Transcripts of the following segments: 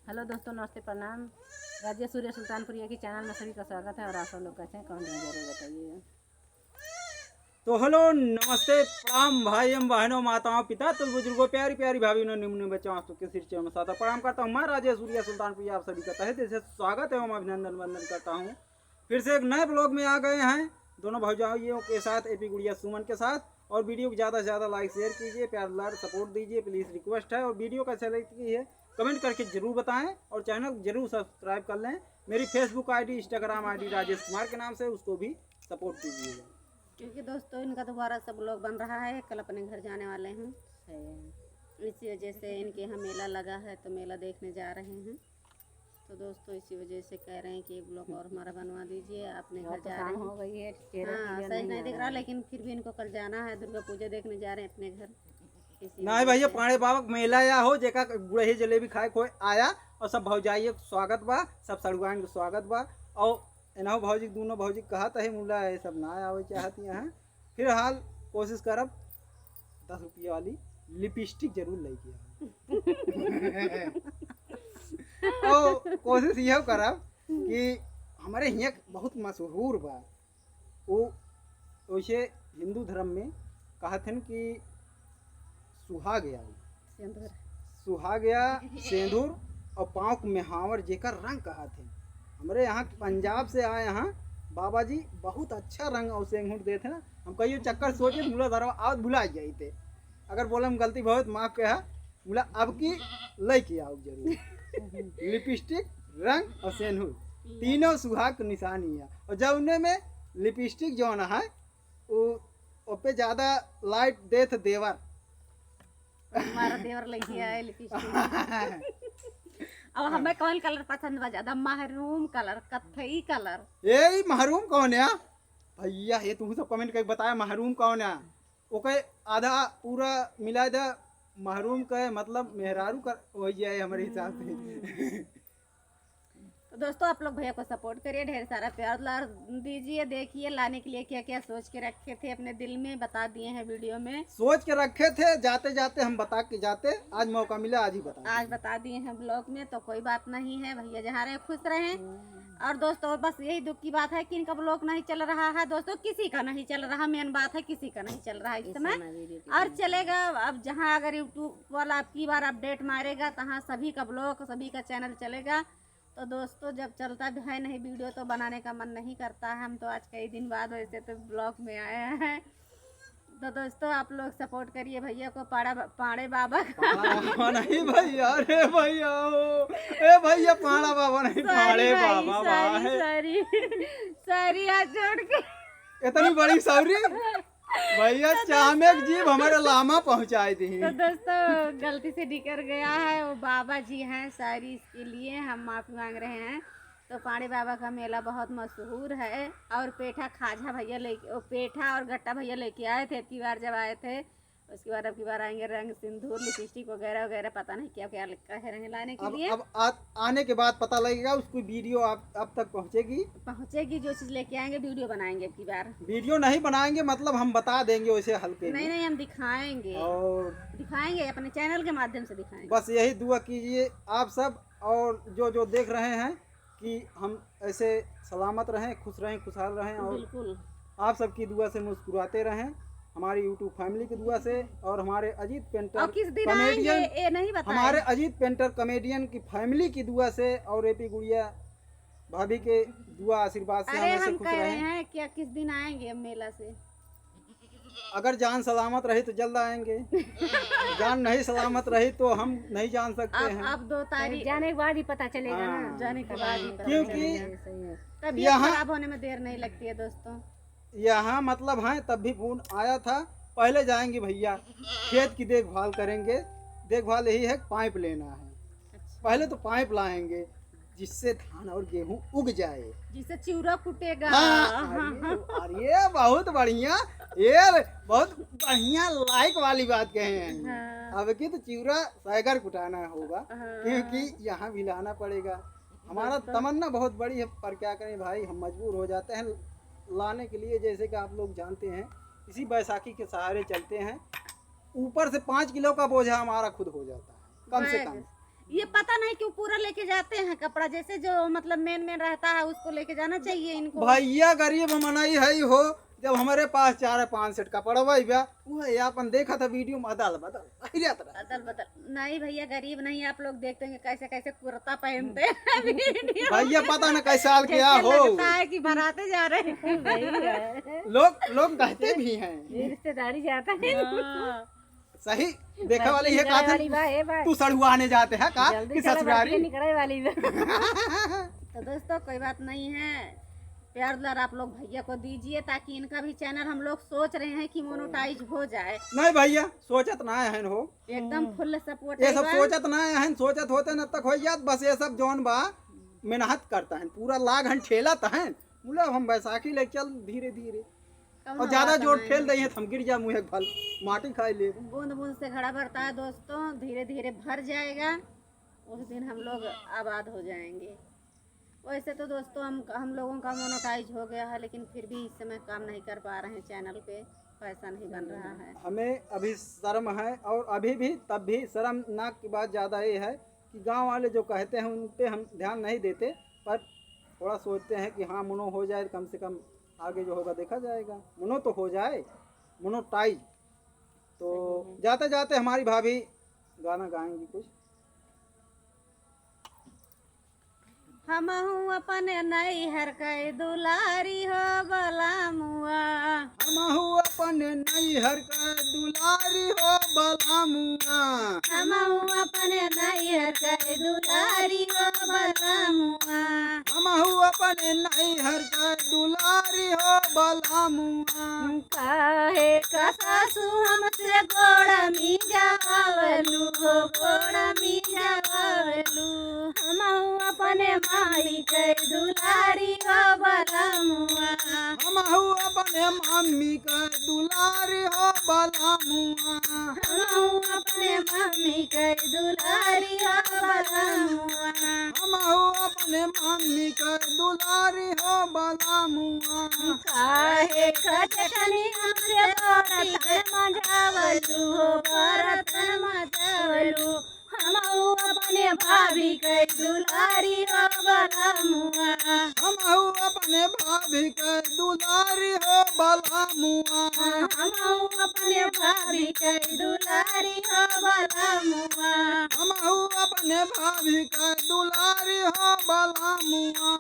Hello दोस्तों, नमस्ते, प्रणाम। राज्य सूर्य सुल्तानपुरिया की चैनल में सभी का स्वागत है। और आप सब लोग कैसे हैं, कमेंट में जरूर बताइए। तो हेलो नमस्ते प्रणाम भाई एवं बहनों, माताओं, पिता तो बुजुर्गों, प्यारी प्यारी भाभी निम्न बच्चों, आप सबके सिर चरण में सादर प्रणाम करता हूँ। मैं राज्य सूर्य सुल्तानपुरिया आप सभी का तहे दिल से स्वागत एवं अभिनंदन वंदन करता हूँ। फिर से एक नए ब्लॉग में आ गए हैं दोनों भौजाइयों के साथ, एपी गुड़िया सुमन के साथ। और वीडियो को ज़्यादा से ज़्यादा लाइक शेयर कीजिए, प्यार लार सपोर्ट दीजिए, प्लीज़ रिक्वेस्ट है। और वीडियो कैसा लगती है कमेंट करके जरूर बताएं और चैनल को जरूर सब्सक्राइब कर लें। मेरी Facebook ID, Instagram ID Rajesh Kumar के नाम से, उसको भी सपोर्ट कीजिएगा। क्योंकि दोस्तों इनका दोबारा सब लोग बन रहा है, कल अपने घर जाने वाले हैं। इसी वजह से इनके यहाँ मेला लगा है तो मेला देखने जा रहे हैं। तो दोस्तों इसी वजह से कह रहे हैं कि एक ब्लॉग और हमारा बनवा दीजिए, अपने घर जा रहे हैं। हो गई है, हाँ सही नहीं दिख रहा, लेकिन फिर भी इनको कल जाना है, दुर्गा पूजा देखने जा रहे हैं अपने घर। नहीं भैया, पाड़े बाबा मेला या हो जेका गुड़ही जलेबी खाए कोई आया और सब भौजाइये को स्वागत बा, सब सड़ुआन को स्वागत बा। और एनाहो भौजी दोनों भौजी कहत है मुला ये सब ना आवे चाहती हैं। फिलहाल कोशिश करब 10 रुपया वाली लिपस्टिक जरूर लेके आए। और कोशिश यह करब कि हमारे यहाँ बहुत मशहूर बा वो, वैसे हिंदू धर्म में कहते कि सुहागया सेंदूर और पाँव को मेहावर जेकर रंग कहते हैं। हमारे यहाँ पंजाब से आए यहाँ बाबा जी बहुत अच्छा रंग और सेंगूर देते ना। हम कहियो चक्कर सोचे मुला धरवा आओ भुला जाए थे, अगर बोले हम गलती बहुत माफ कहा मुला अब की लेके आओ जरूर। लिपस्टिक, रंग और सेंदूर तीनों सुहाग की निशानी है। और जब उन्हें में लिपस्टिक जो है वो पे ज्यादा लाइट देथ देवर हमारा देवर लेके आए लिपस्टिक। अब हमें कौन कलर पसंद बा ज्यादा? महरूम कलर, कत्थई कलर। ये महरूम कौन है भैया? ये तुम सब कमेंट करके बताया महरूम कौन है। ओके आधा पूरा मिला दे महरूम का मतलब मेहरारू कर हो जाए हमारे हिसाब से। तो दोस्तों आप लोग भैया को सपोर्ट करिए, ढेर सारा प्यार लार दीजिए। देखिए लाने के लिए क्या क्या सोच के रखे थे अपने दिल में, बता दिए हैं वीडियो में। सोच के रखे थे, जाते जाते हम बता के जाते, आज मौका मिला आज ही बता दिए हैं ब्लॉग में। तो कोई बात नहीं है, भैया जहाँ रहे खुश रहें। और दोस्तों बस यही दुख की बात है कि इनका ब्लॉग नहीं चल रहा है। दोस्तों किसी का नहीं चल रहा, मेन बात है किसी का नहीं चल रहा है इस समय। और चलेगा अब जहाँ अगर यूट्यूब वाला अब की बार अपडेट मारेगा तहाँ सभी का ब्लॉग, सभी का चैनल चलेगा। तो दोस्तों जब चलता है नहीं वीडियो तो बनाने का मन नहीं करता है। हम तो आज कई दिन बाद वैसे तो ब्लॉग में आए हैं। तो दोस्तों आप लोग सपोर्ट करिए भैया को, पाड़े बाबा का। नहीं भैया, अरे भैया ए भैया पाड़ा बाबा नहीं, पाड़े बाबा सारी हाथ जोड़ के इतनी बड़ी सॉरी भैया, चामेक जीव हमारे लामा पहुंचाई थी। तो दोस्तों गलती से निकल गया है, वो बाबा जी हैं सारी, इसके लिए हम माफी मांग रहे हैं। तो पाड़े बाबा का मेला बहुत मशहूर है। और पेठा खाजा भैया लेके, पेठा और गट्टा भैया लेके आए थे अब की बार जब आए थे। उसके बाद अब की बार आएंगे रंग सिंदूर, लिपस्टिक वगैरह वगैरह, पता नहीं क्या क्या कह रहे हैं लाने के लिए। अब आने के बाद पता लगेगा, उसकी वीडियो आप तक पहुंचेगी। जो चीज लेके आएंगे वीडियो बनाएंगे अब की बार। वीडियो नहीं बनाएंगे मतलब हम बता देंगे वैसे हल्के। नहीं हम दिखाएंगे और दिखाएंगे अपने चैनल के माध्यम से दिखाएंगे। बस यही दुआ कीजिए आप सब, और जो देख रहे हैं कि हम ऐसे सलामत रहें, खुश रहें, खुशहाल रहें। और बिल्कुल आप सबकी दुआ से मुस्कुराते रहें, हमारी यूट्यूब फैमिली की दुआ से। और हमारे अजीत पेंटर कॉमेडियन, हमारे अजीत पेंटर कॉमेडियन की फैमिली की दुआ से, और एपी गुड़िया भाभी के दुआ आशीर्वाद से हमेशा खुश रहें। क्या किस दिन आएंगे मेला से? अगर जान सलामत रही तो जल्द आएंगे, जान नहीं सलामत रही तो हम नहीं जान सकते हैं। अब 2 तारीख जाने के बाद ही पता चलेगा ना, जाने के बाद ही, क्योंकि तबीयत खराब होने में देर नहीं लगती है दोस्तों। यहाँ मतलब है तब भी फोन आया था। पहले जाएंगे भैया खेत की देखभाल करेंगे। देखभाल यही है, पाइप लेना है। पहले तो पाइप लाएंगे जिससे धान और गेहूं उग जाए, जिससे चिवड़ा फूटेगा। अरे बहुत बढ़िया, ये बहुत बढ़िया लाइक वाली बात कहे हैं। अब की तो चिवड़ा सैगर कुटाना होगा, क्योंकि यहाँ भी लाना पड़ेगा। हमारा तमन्ना बहुत बड़ी है, पर क्या करें भाई, हम मजबूर हो जाते हैं लाने के लिए। जैसे कि आप लोग जानते हैं इसी बैसाखी के सहारे चलते हैं। ऊपर से 5 किलो का बोझा हमारा खुद हो जाता है कम से कम। ये पता नहीं क्यों पूरा लेके जाते हैं कपड़ा, जैसे जो मतलब मेन रहता है उसको लेके जाना चाहिए इनको। भैया गरीब मनाई है ही हो, जब हमारे पास 4-5 सेट कपड़ा भाई भैया वो है अपन देखा था वीडियो में अदल बदल अदल बदल नहीं भैया, गरीब नहीं, आप लोग देखते हैं कैसे कैसे कुर्ता पहनते हैं वीडियो। भैया पता न कैसे साल क्या हो, लगता है कि बाराते जा रहे हैं। लोग कहते भी हैं रिश्तेदारी जाता है। सही देखा वाली है का तू सड़ुआने जाते हैं का कि ससुरारी निकले वाली। तो दोस्तों कोई बात नहीं है, प्यार दुलार आप लोग भैया को दीजिए ताकि इनका भी चैनल, हम लोग सोच रहे हैं कि मोनेटाइज हो जाए। नहीं भैया सोचत ना है हो, एकदम फुल सपोर्ट। ये सब सोचत ना है, सोचत होते न तक हो जात, बस ये सब जौन बा मेहनत करता है पूरा लाग हन ठेलत है, बोला हम बैसाखी ले चल धीरे धीरे और ज्यादा जोर ठेल दे हम गिर जा मुँह फल माटी खाई ले। बूंद बूंद से घड़ा भरता है दोस्तों, धीरे धीरे भर जाएगा, उस दिन हम लोग आबाद हो जाएंगे। वैसे तो दोस्तों हम लोगों का मोनेटाइज हो गया है, लेकिन फिर भी इस समय काम नहीं कर पा रहे हैं, चैनल पे पैसा नहीं बन रहा है। हमें अभी शर्म है, और अभी भी तब भी शर्मनाक की बात ज़्यादा ये है कि गांव वाले जो कहते हैं उन पे हम ध्यान नहीं देते, पर थोड़ा सोचते हैं कि हाँ मोनो हो जाए, कम से कम आगे जो होगा देखा जाएगा, मोनो तो हो जाए, मोनोटाइज। तो जाते जाते हमारी भाभी गाना गाएंगी कुछ। हम अपन नैहर के दुलारी हो बला मुआ, हम अपन नैहर के दुलारी हो बला मुआ, हम अपन नैहर के दुलारी हो बला मुआ, हम अपन नैहर के दुलारी हो बला मुआ। काहे का सासू हमसे गोड़ा मी जावलू हो, गोड़ा मी जावलू, हम अपने माई के दुलारी हो बला मुआ, हम अपने मम्मी के दुलारी हो बला मुआ, हम अपने मम्मी के दुलारी हो बला मुआ, हम अपने मम्मी के दुलारी हो बला मुआ। काहे खटनी हमसे औरत मजावलू हो, बरतन मजावलू, हम अपने भाभी के दुलारी हो बला मुआ, हम अपने भाभी के दुलारी हो बला मुआ, हम अपने भाभी के दुलारी हो बला मुआ, हम अपने भाभी के दुलारी हो बला मुआ,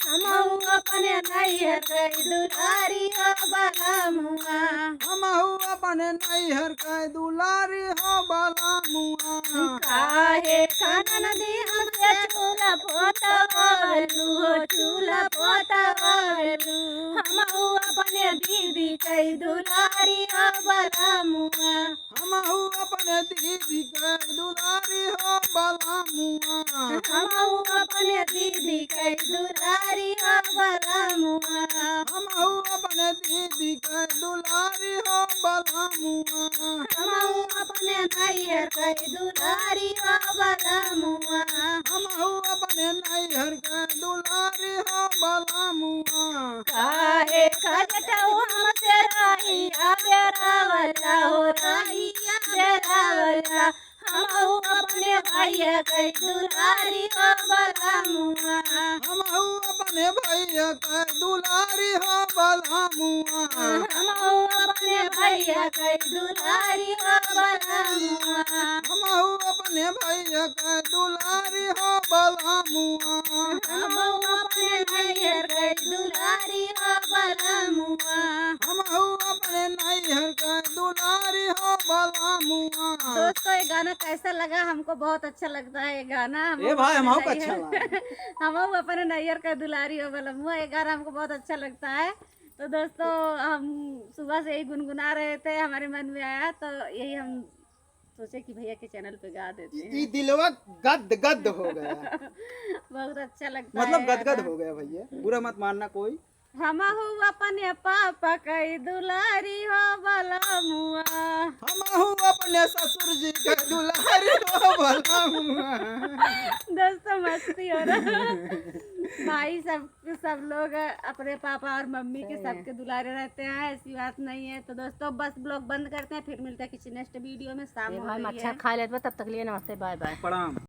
हम अपने नैहर के दुलारी हो बला मुआ, हम अपने नैहर के दुलारी हो बला मुआ। काहे कानन दी हमसे चूल्हा पोतवालू हो, चूल्हा पोतवालू, हम अपने दीदी के दुलारी हो बला मुआ, हम अपने दीदी के दुलारी हो बला मुआ, हम अपने दीदी के दुलारी हो बला मुआ, हम अपने दीदी के दुलारी हो बला मुआ, हम अपने नैहर के दुलारी हो बला मुआ, हम अपने नैहर के दुलारी हो बला मुआ। काहे खटऊ हमसे राही बेरावला हो, राही बेरावला, हम अपने भैया के दुलारी हो बला मुआ, हम अपने भैया के दुलारी हो बला मुआ, हम अपने भैया के दुलारी हो बला मुआ, हम अपने भैया के दुलारी हो बला मुआ, हम अपने नैहर के दुलारी हो बला मुआ। हम अपने नैहर के दुलारी हो बला मुआ। दोस्तों ये गाना कैसा लगा? हमको बहुत अच्छा लगता है ये गाना। ए भाई हमको अच्छा लगा। हम अपने नैहर का दुलारी हो बला मुआ, ये गाना हमको बहुत अच्छा लगता है। तो दोस्तों हम सुबह से यही गुनगुना रहे थे, हमारे मन में आया तो यही हम सोचे कि भैया के चैनल पे गा देते हैं। ये दिलवा गद गद हो गया। बहुत अच्छा लगता मतलब है गदगद हो गया भैया, बुरा मत मानना कोई। हम अपने पापा कई दुलारी हो बला मुआ, हम अपने ससुर जी के दुलारी हो बला मुआ। दोस्तों मस्ती हो रहा। भाई सब लोग अपने पापा और मम्मी के सबके दुलारे रहते हैं, ऐसी बात नहीं है। तो दोस्तों बस ब्लॉग बंद करते हैं, फिर मिलते हैं किसी नेक्स्ट वीडियो में। शाम हो गई है। अच्छा खा लेते, तब तक लिए नमस्ते, बाय बाय, प्रणाम।